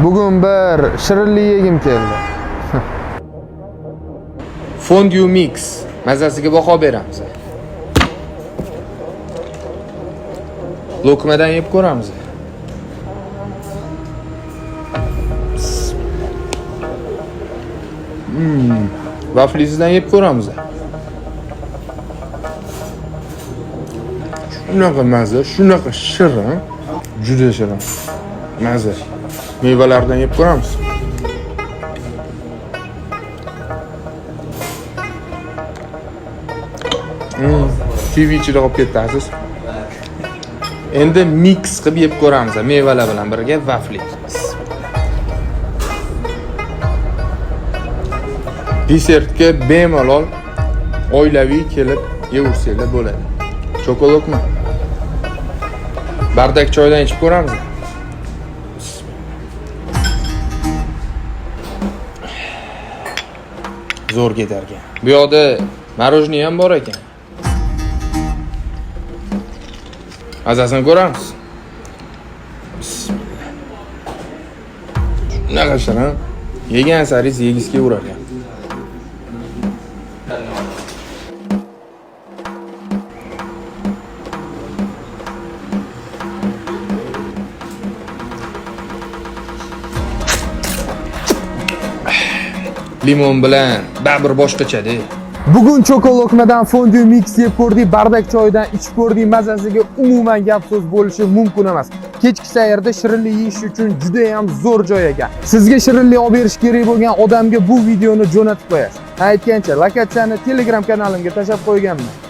Bugun bir shirinlik yegim keldi. Fondue mix mazasiga baho beramiz. Lokmadan yeb ko'ramiz. Vaflisidan yeb ko'ramiz. Shunaqa mazza, shunaqa shirin, juda shirin. Mazza. Mevalardan yeb ko'ramiz. TV ichida olib ketasiz. Endi mix qilib yeb ko'ramiz. Mevalar bilan birga vafli. Desertga bemalol oilaviy kelib yevursanglar bo'ladi. Chokoladmi? Bardak choydan ichib ko'ramiz. Zo'r ketarkan. Bu yoqda marojniy ham bor ekan. Mazasini ko'ramiz. Shunaqa shirin. Yegan saringiz yegiz kelaverar ekan. Limon bilan baribir boshqacha-da. Bugun chokolokmadan fondue mix yeb ko'rdik, bardak choydan ichib ko'rdik. Mazasiga umuman gap so'z bo'lishi mumkin emas. Kechki sayrda shirinlik yeyish uchun juda ham zo'r joy ekan. Sizga shirinlik olib berish kerak bo'lgan odamga bu videoni jo'natib qo'yasiz. Aytgancha, lokatsiyani Telegram kanalimga tashlab qo'yganman.